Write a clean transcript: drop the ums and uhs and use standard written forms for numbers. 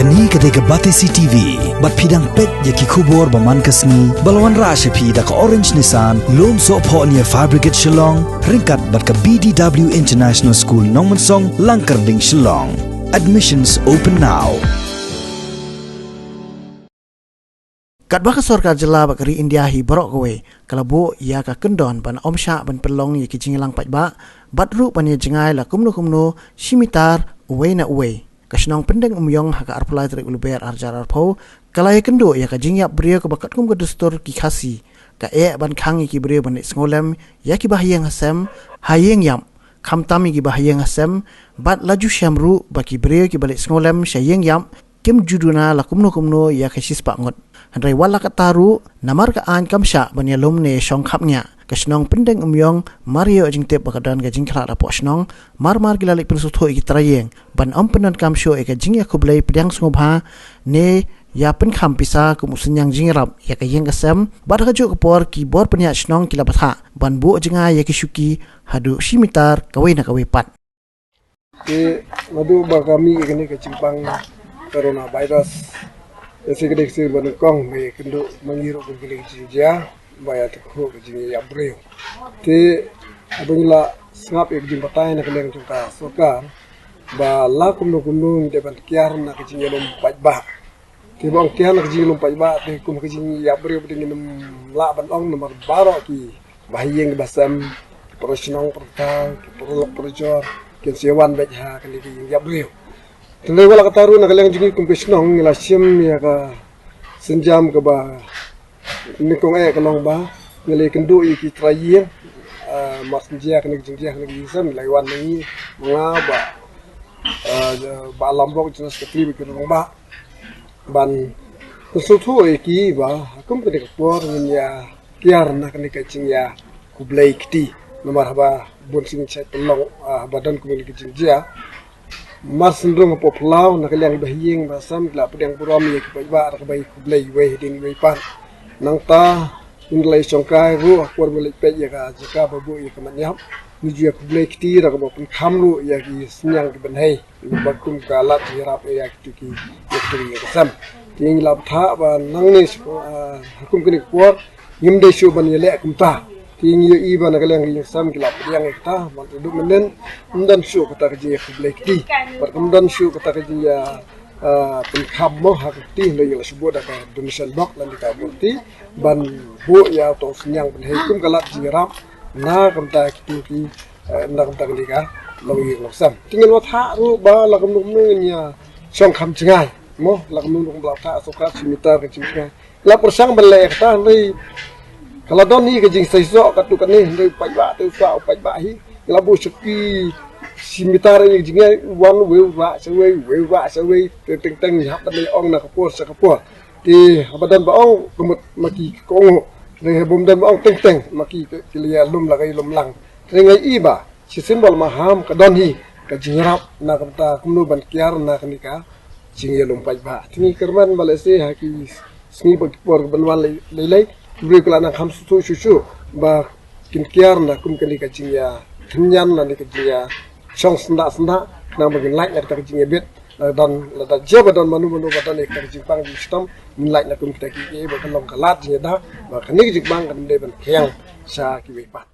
Kani ketika Batesi TV, bat pidang pet yaki kubur baman kasni, balawan rasha pi da ka Orange Nissan, loan so po niya Fabricate Shillong, ringkat bat ka BDW International School Nongmansong, Langkarding Shillong. Admissions open now. Kat baka sorkar jela bakari India hi borok kowe kalabo ia ka kendon ban omsha ban pelong ye kijingilang pajba batru pan ye jengai la kumno shimitar uwe na uwe kasnong pendeng umyong haka arpulai trik uluber arjar arpo kalai kendo ya ka jingyap brio ka bakat kum ka dustur ki khasi ka ban khang ki brio ban ngolem ya ki bahyang hasem hayeng yam khamtami ki bahyang hasem bat laju syamru baki brio ki balik ngolem syayeng yam kim juduna la kumno ya ka sispa ngot Handrai wala kataru namar ka an kamsha banya lomne shong khapnya kasnong pendeng umyong Mario jingte bakadan ga jingkhala ra posnong mar gilalik persutho iki trayeng ban ompenan kamsho eka jingya kublai pedang sngobha ne ya pen kham pisa kumusunyang jingrap ya ka yeng kasem bar ka juk por ki bor penya snong kilabatha ban bu jinga ya ki syuki hadu shimitar kawena kawepat ke madu bakami ikene ke cimpang coronavirus Sekedek banukong may kendo mangiro kung kilig siya bayat ko kajing yabreo. Te abangla ngap ikjing patay na kilang jungka sokar ba la kumno de ban kiar na kajing yalom pajba. Te bang kiar na kajing yalom pajba te kum kajing yabreo beding la ban ong nomor baro ki bahiyeng basam profesional pertang perolok perjor kin sewan bejha kilig yabreo. Tendai wala kataru na kalang jingi kumpesnong ngila sim ya ka senjam ke ba nikong kalong ba ngilai kendu iki traye mas njia kena jingjia kena gisam ngilai wan ni nga ba lambok jenis ketri bikin ba ban kesutu iki ba akum kena kapor ya kiar na kena kacing ya kublai kiti nomor ba bon sing chat long badan kumili jingjia Mas sendung poplau nak liang bahiyeng basam la pedang buram ye kiba ra bai kublai we din we par nang ta inlai songkai ru akwar melik pe ye ka jaka babu ye kamanyap ni ju kublai kiti ra ka pun khamru ya ki senyang ki benhai bakum kalat hirap ya ki ye basam ting la tha ba nang ni hukum kini kwar yimde shu ban ye le kumta ting ye iba na kalang yang sam kilap yang ekta mantu menen undan shu kata kaji kublai kiti perkemudan shu kata kaji ya penkham mo hakti le yang subuh dah ka donation box lan ka burti ban bu ya to senyang ben hikum kalat jirap na kamta kiti ki na kamta ka lawi loksam tinggal wat ha ru ba la kum ya song kham chingai mo la kum nung bla ta so ka simitar ka chingai la persang bele ekta ni kalau don ni kejing saiso katu kane ndai pajba tu sa pajba hi labu seki simitar ni jinga wan we wa sawe teng teng hap dan ong na kapor sa kapor ti abadan ba ong kumut maki kongo ne bum dan ong teng teng maki kilia lum lagai lum lang rengai iba si simbol maham ka don hi ka jingrap na kata kumnu ban kiar na kanika jinga lum pajba tini kerman balese haki sni por banwal lelai Beri kelana kham susu ba kin kiar na kum kali kacing ya kenyan na ni kacing ya song senda na bagin like na kacing ya bet dan la jaba dan manu badan ek kacing pang di stom min like na kum kita ki ba kalong kalat ya da ba kani kacing pang kan de ban kyang sa ki we pat